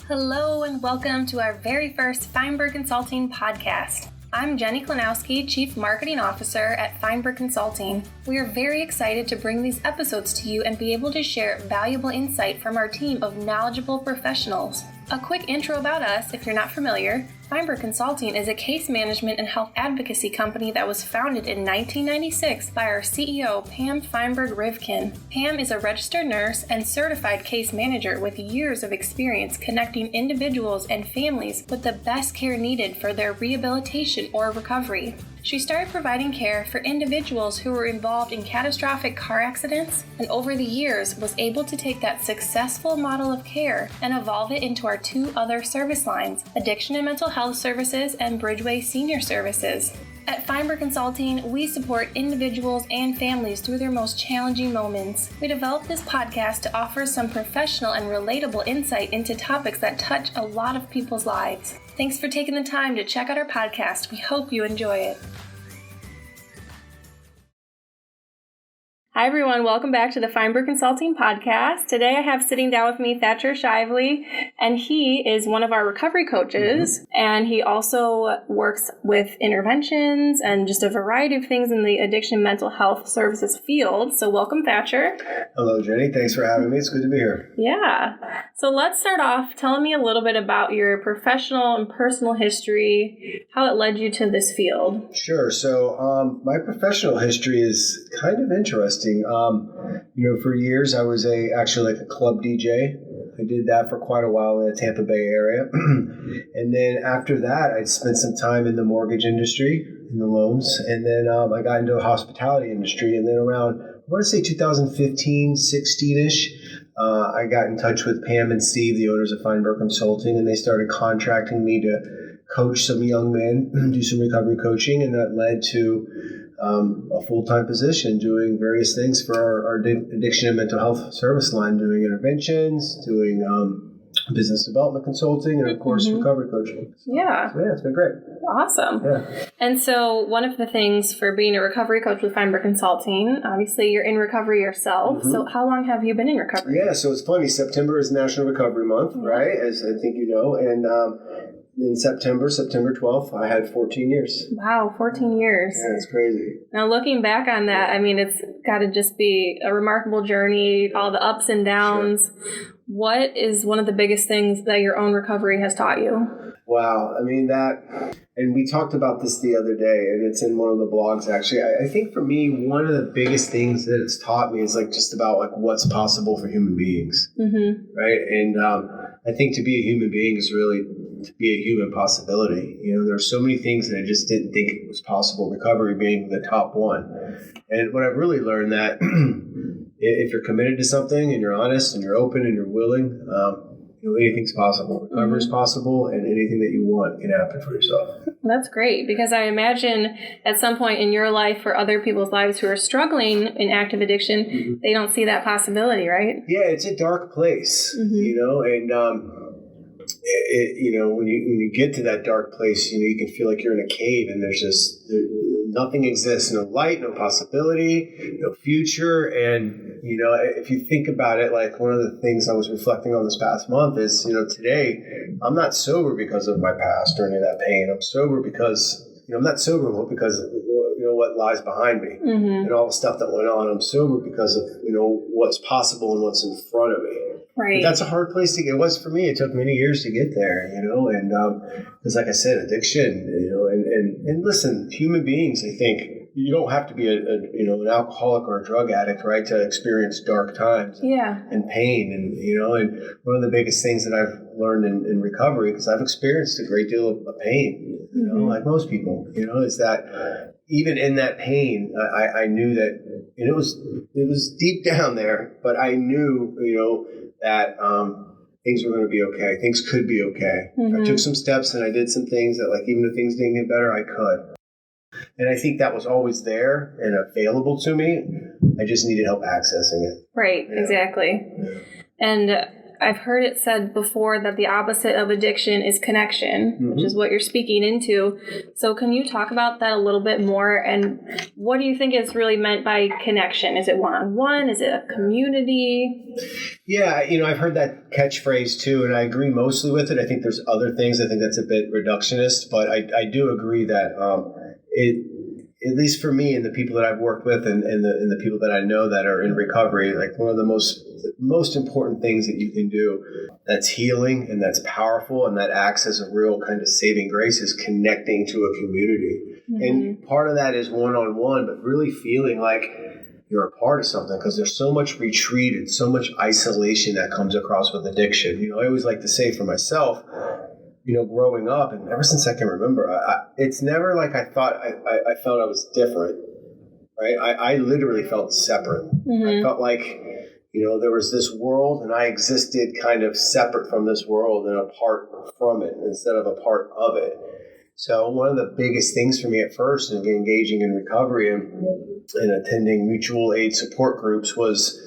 Hello and welcome to our very first Feinberg Consulting podcast. I'm Jenny Klanowski, Chief Marketing Officer at Feinberg Consulting. We are very excited to bring these episodes to you and be able to share valuable insight from our team of knowledgeable professionals. A quick intro about us, if you're not familiar. Feinberg Consulting is a case management and health advocacy company that was founded in 1996 by our CEO, Pam Feinberg-Rivkin. Pam is a registered nurse and certified case manager with years of experience connecting individuals and families with the best care needed for their rehabilitation or recovery. She started providing care for individuals who were involved in catastrophic car accidents, and over the years was able to take that successful model of care and evolve it into our two other service lines, Addiction and Mental Health Services and Bridgeway Senior Services. At Feinberg Consulting, we support individuals and families through their most challenging moments. We developed this podcast to offer some professional and relatable insight into topics that touch a lot of people's lives. Thanks for taking the time to check out our podcast. We hope you enjoy it. Hi, everyone. Welcome back to the Feinberg Consulting podcast. Today, I have sitting down with me Thatcher Shivley, and he is one of our recovery coaches, and he also works with interventions and just a variety of things in the addiction and mental health services field. So welcome, Thatcher. Hello, Jenny. Thanks for having me. It's good to be here. Yeah. So let's start off telling me a little bit about your professional and personal history, how it led you to this field. Sure. So my professional history is kind of interesting. For years I was actually like a club DJ. I did that for quite a while in the Tampa Bay area. And then after that, I spent some time in the mortgage industry, in the loans. And then I got into the hospitality industry. And then around, I want to say 2015, 16-ish, I got in touch with Pam and Steve, the owners of Feinberg Consulting, and they started contracting me to coach some young men, do some recovery coaching. And that led to a full-time position doing various things for our addiction and mental health service line, doing interventions, doing business development consulting, and of course recovery coaching. Yeah. So it's been great. Awesome. Yeah. And so one of the things for being a recovery coach with Feinberg Consulting, obviously you're in recovery yourself. So how long have you been in recovery? Yeah, so it's funny. September is National Recovery Month, right? As I think you know. And in September 12th, I had 14 years. Wow, 14 years. Yeah, it's crazy. Now, looking back on that, I mean, it's got to just be a remarkable journey, all the ups and downs. Sure. What is one of the biggest things that your own recovery has taught you? Wow. I mean, and we talked about this the other day, and it's in one of the blogs, actually. I think for me, one of the biggest things that it's taught me is just about what's possible for human beings, right? And I think to be a human being is really to be a human possibility. There are so many things that I just didn't think was possible, recovery being the top one. And what I've really learned that if you're committed to something and you're honest and you're open and you're willing, anything's possible. Recovery is possible, and anything that you want can happen for yourself. That's great, because I imagine at some point in your life or other people's lives who are struggling in active addiction, they don't see that possibility, right? Yeah, it's a dark place, and when you get to that dark place, you can feel like you're in a cave and nothing exists, no light, no possibility, no future. And, if you think about it, one of the things I was reflecting on this past month is, today I'm not sober because of my past or any of that pain. I'm sober because, I'm not sober because of, what lies behind me and all the stuff that went on. I'm sober because of, what's possible and what's in front of me. Right. But that's a hard place to get. It was for me. It took many years to get there, and because like I said, addiction, and listen, human beings, I think you don't have to be an alcoholic or a drug addict, right, to experience dark times and pain. And one of the biggest things that I've learned in recovery, because I've experienced a great deal of pain, like most people, is that even in that pain, I knew that, and it was deep down there, but I knew, that things were going to be okay. Things could be okay. I took some steps and I did some things that, even if things didn't get better, I could. And I think that was always there and available to me. I just needed help accessing it. Right, exactly. Yeah. And I've heard it said before that the opposite of addiction is connection, which is what you're speaking into. So can you talk about that a little bit more? And what do you think is really meant by connection? Is it one-on-one? Is it a community? Yeah, I've heard that catchphrase too, and I agree mostly with it. I think there's other things. I think that's a bit reductionist, but I do agree that at least for me and the people that I've worked with and the people that I know that are in recovery, like one of the most important things that you can do that's healing and that's powerful and that acts as a real kind of saving grace is connecting to a community. And part of that is one-on-one, but really feeling like you're a part of something, because there's so much retreat and so much isolation that comes across with addiction. I always like to say for myself, growing up, and ever since I can remember, it's never like I thought I felt I was different, right? I literally felt separate. I felt like, there was this world and I existed kind of separate from this world and apart from it instead of a part of it. So one of the biggest things for me at first in engaging in recovery and attending mutual aid support groups was,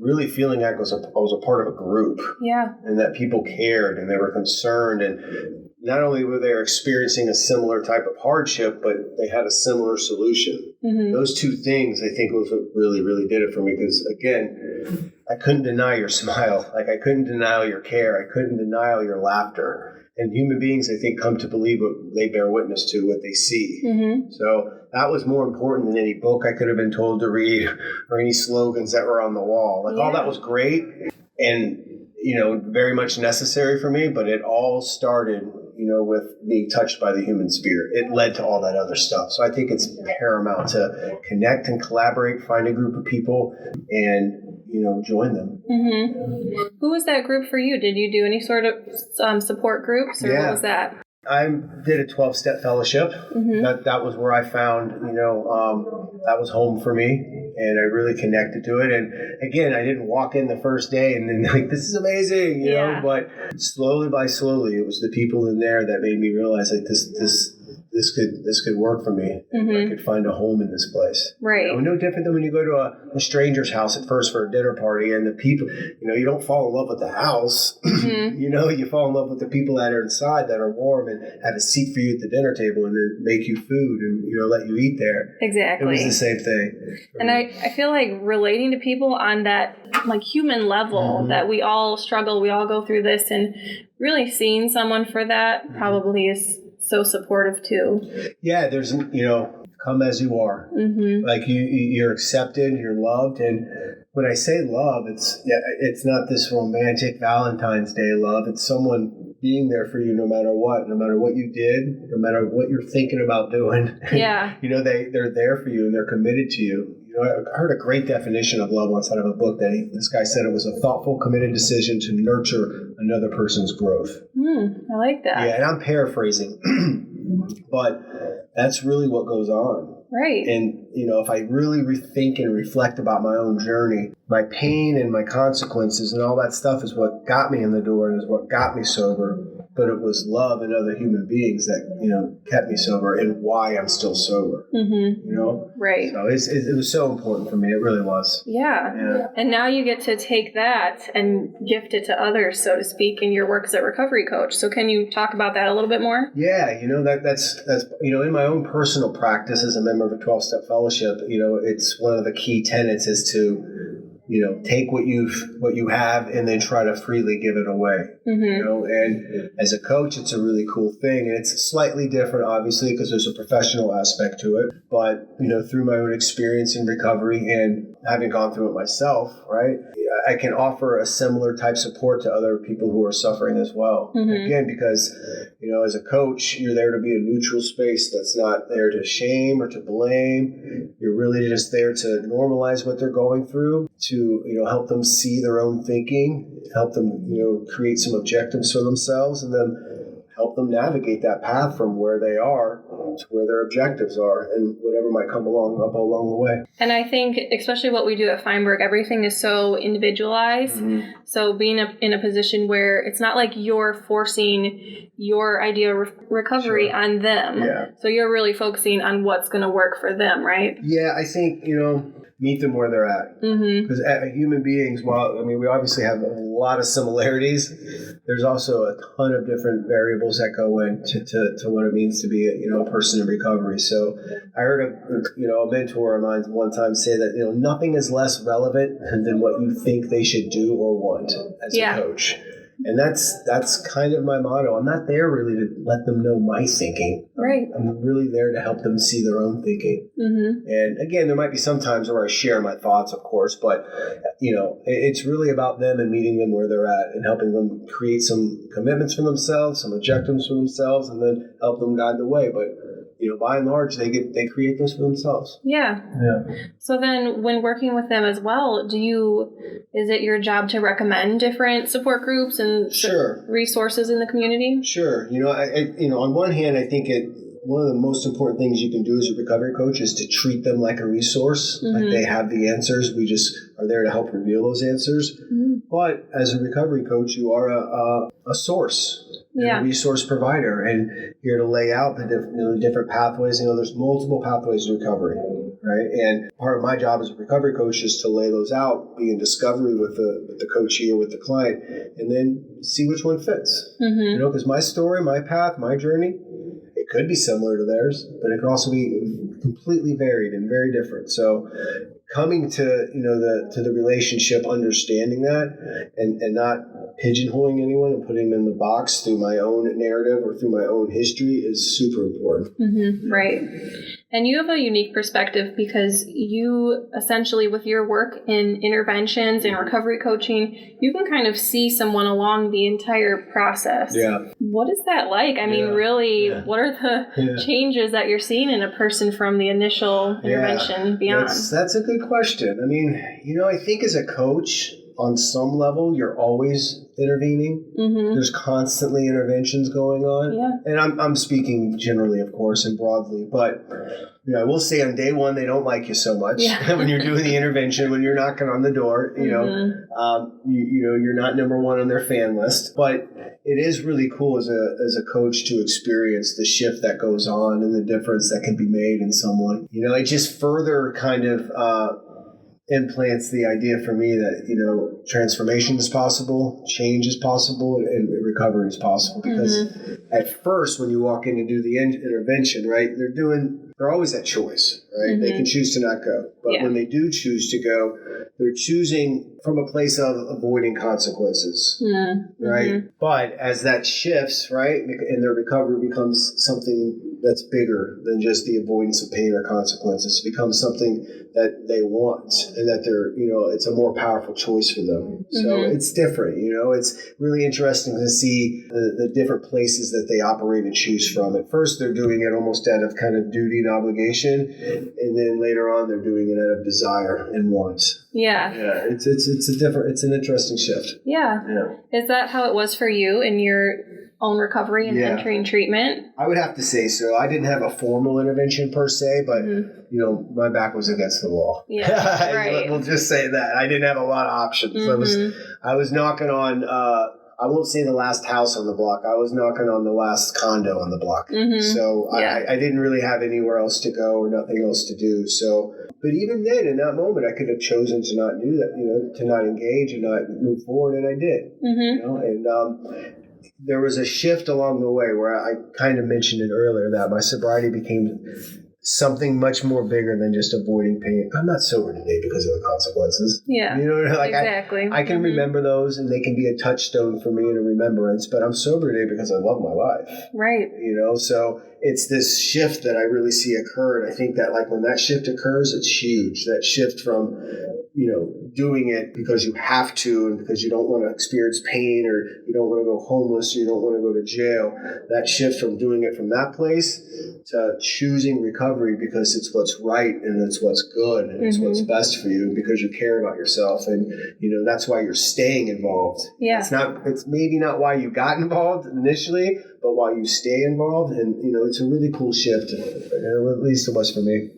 really feeling like I was a part of a group. Yeah. And that people cared and they were concerned. And not only were they experiencing a similar type of hardship, but they had a similar solution. Those two things, I think, was what really, really did it for me. Because, again, I couldn't deny your smile. Like, I couldn't deny your care. I couldn't deny your laughter. And human beings, I think, come to believe what they bear witness to, what they see. So that was more important than any book I could have been told to read or any slogans that were on the wall. Like, all that was great and, very much necessary for me, but it all started, with being touched by the human spirit. It led to all that other stuff. So I think it's paramount to connect and collaborate, find a group of people, and join them. Who was that group for you? Did you do any sort of support groups, or what was that? I did a 12-step fellowship. That was where I found, that was home for me, and I really connected to it. And again, I didn't walk in the first day and then like, this is amazing, you know, but slowly by slowly, it was the people in there that made me realize like this could work for me. I could find a home in this place. Right. No different than when you go to a stranger's house at first for a dinner party, and the people, you don't fall in love with the house. You fall in love with the people that are inside, that are warm and have a seat for you at the dinner table and then make you food and, let you eat there. Exactly. It was the same thing. And I feel like relating to people on that like human level, that we all struggle, we all go through this, and really seeing someone for that probably is so supportive too. Yeah, there's, come as you are. Like you're accepted, you're loved. And when I say love, it's not this romantic Valentine's Day love. It's someone being there for you no matter what you did, no matter what you're thinking about doing. Yeah. They're there for you and they're committed to you. I heard a great definition of love once out of a book that this guy said it was a thoughtful, committed decision to nurture another person's growth. I like that. Yeah, and I'm paraphrasing, but that's really what goes on. Right. And, if I really rethink and reflect about my own journey, my pain and my consequences and all that stuff is what got me in the door and is what got me sober. But it was love and other human beings that, kept me sober and why I'm still sober. Right. So it was so important for me. It really was. Yeah. And now you get to take that and gift it to others, so to speak, in your work as a recovery coach. So can you talk about that a little bit more? Yeah. That's in my own personal practice as a member of a 12-step fellowship, it's one of the key tenets is to, take what you have and then try to freely give it away. And as a coach, it's a really cool thing. And it's slightly different, obviously, because there's a professional aspect to it. But, through my own experience in recovery and having gone through it myself, right, I can offer a similar type support to other people who are suffering as well. Again, because, as a coach, you're there to be a neutral space that's not there to shame or to blame. You're really just there to normalize what they're going through, to, help them see their own thinking, help them, create some objectives for themselves, and then help them navigate that path from where they are to where their objectives are and whatever might come along the way. And I think, especially what we do at Feinberg, everything is so individualized. So being in a position where it's not like you're forcing your idea of recovery on them. So you're really focusing on what's going to work for them, right? Yeah, I think, meet them where they're at. Because human beings, we obviously have a lot of similarities, there's also a ton of different variables that go into to what it means to be a person in recovery. So I heard a mentor of mine one time say that nothing is less relevant than what you think they should do or want as a coach. And that's kind of my motto. I'm not there really to let them know my thinking. Right. I'm really there to help them see their own thinking. And again, there might be some times where I share my thoughts, of course, but it's really about them and meeting them where they're at and helping them create some commitments for themselves, some objectives for themselves, and then help them guide the way. But by and large, they create those for themselves. Yeah. So then when working with them as well, is it your job to recommend different support groups and resources in the community? Sure. On one hand, I think one of the most important things you can do as a recovery coach is to treat them like a resource, like they have the answers. We just are there to help reveal those answers. But as a recovery coach, you are a source. A resource provider, and here to lay out the different pathways. There's multiple pathways to recovery, right? And part of my job as a recovery coach is to lay those out, be in discovery with the coachee or with the client, and then see which one fits. Because my story, my path, my journey, it could be similar to theirs, but it could also be completely varied and very different. So coming to the relationship, understanding that, and not pigeonholing anyone and putting them in the box through my own narrative or through my own history is super important. Right. And you have a unique perspective because you essentially, with your work in interventions and recovery coaching, you can kind of see someone along the entire process. What is that like? I mean, really, what are the changes that you're seeing in a person from the initial intervention beyond? That's a good question. I mean, I think as a coach, on some level, you're always intervening. There's constantly interventions going on. And I'm speaking generally, of course, and broadly. But, I will say on day one, they don't like you so much when you're doing the intervention, when you're knocking on the door, you're not number one on their fan list. But it is really cool as a coach to experience the shift that goes on and the difference that can be made in someone. It just further kind of implants the idea for me that, transformation is possible, change is possible, and recovery is possible. Because at first, when you walk in to do the intervention, right, they're always at choice, right? They can choose to not go. But when they do choose to go, they're choosing from a place of avoiding consequences, right? But as that shifts, right, and their recovery becomes something that's bigger than just the avoidance of pain or consequences. It becomes something that they want and that they're, it's a more powerful choice for them. So it's different, it's really interesting to see the different places that they operate and choose from. At first, they're doing it almost out of kind of duty and obligation. And then later on, they're doing it out of desire and want. It's an interesting shift. Is that how it was for you in your own recovery and entering treatment? I would have to say so. I didn't have a formal intervention per se, but my back was against the wall. Right. We'll just say that. I didn't have a lot of options. I was knocking on I won't say the last house on the block. I was knocking on the last condo on the block. So I didn't really have anywhere else to go or nothing else to do. So, but even then, in that moment, I could have chosen to not do that, to not engage and not move forward, and I did. And there was a shift along the way where I kind of mentioned it earlier that my sobriety became something much more bigger than just avoiding pain. I'm not sober today because of the consequences. Exactly. I can remember those, and they can be a touchstone for me and a remembrance, but I'm sober today because I love my life. Right. So it's this shift that I really see occur, and I think that when that shift occurs, it's huge. That shift from, doing it because you have to and because you don't want to experience pain or you don't want to go homeless or you don't want to go to jail. That shift from doing it from that place to choosing recovery because it's what's right and it's what's good and it's what's best for you because you care about yourself, and that's why you're staying involved. It's maybe not why you got involved initially, but why you stay involved, and it's a really cool shift. At least it was for me.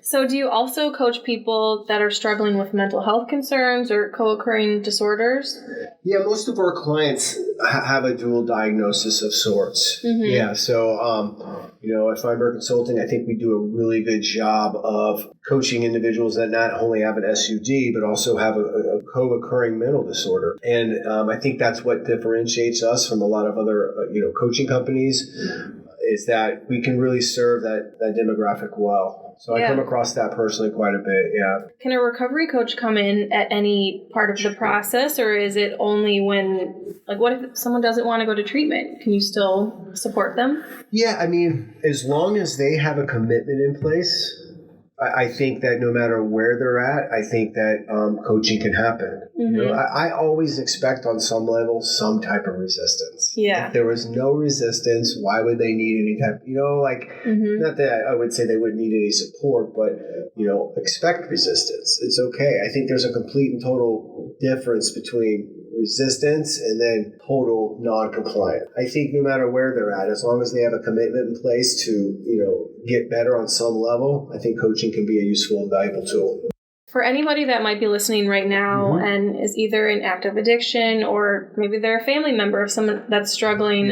So do you also coach people that are struggling with mental health concerns or co-occurring disorders? Yeah, most of our clients have a dual diagnosis of sorts. Mm-hmm. Yeah, so, at Feinberg Consulting, I think we do a really good job of coaching individuals that not only have an SUD, but also have a co-occurring mental disorder. And I think that's what differentiates us from a lot of other, coaching companies, is that we can really serve that demographic well. So I come across that personally quite a bit, yeah. Can a recovery coach come in at any part of the process, or is it only when, what if someone doesn't want to go to treatment? Can you still support them? Yeah, I mean, as long as they have a commitment in place, I think that no matter where they're at, I think that coaching can happen. Mm-hmm. I always expect on some level some type of resistance. Yeah. If there was no resistance, why would they need any type? Mm-hmm. Not that I would say they wouldn't need any support, but expect resistance. It's okay. I think there's a complete and total difference between resistance and then total non-compliant. I think no matter where they're at, as long as they have a commitment in place to, get better on some level, I think coaching can be a useful and valuable tool. For anybody that might be listening right now mm-hmm. and is either in active addiction or maybe they're a family member of someone that's struggling,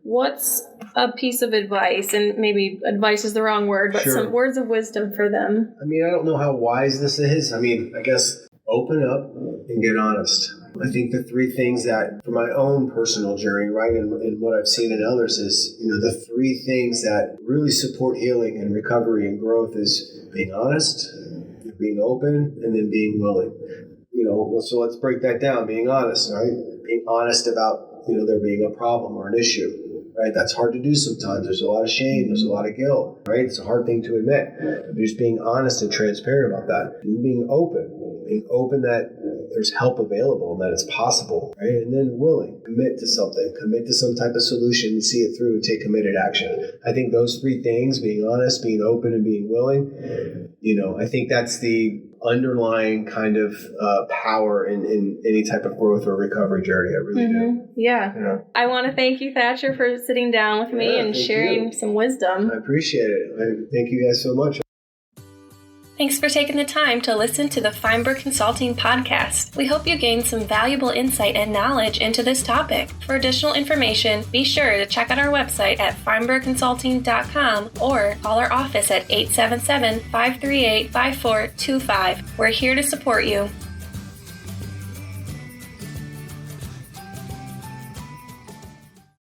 what's a piece of advice, and maybe advice is the wrong word, but some words of wisdom for them? I mean, I don't know how wise this is. I mean, I guess open up and get honest. I think the three things that, for my own personal journey, right, and what I've seen in others is, the three things that really support healing and recovery and growth is being honest, being open, and then being willing. So let's break that down. Being honest, right? Being honest about, there being a problem or an issue. Right? That's hard to do sometimes. There's a lot of shame. There's a lot of guilt. Right? It's a hard thing to admit. But just being honest and transparent about that. And being open that there's help available and that it's possible. Right? And then willing. Commit to something. Commit to some type of solution and see it through and take committed action. I think those three things, being honest, being open, and being willing, I think that's the underlying kind of power in any type of growth or recovery journey. I really do. Yeah. I want to thank you, Thatcher, for sitting down with me and sharing some wisdom. I appreciate it. Thank you guys so much. Thanks for taking the time to listen to the Feinberg Consulting podcast. We hope you gained some valuable insight and knowledge into this topic. For additional information, be sure to check out our website at feinbergconsulting.com or call our office at 877-538-5425. We're here to support you.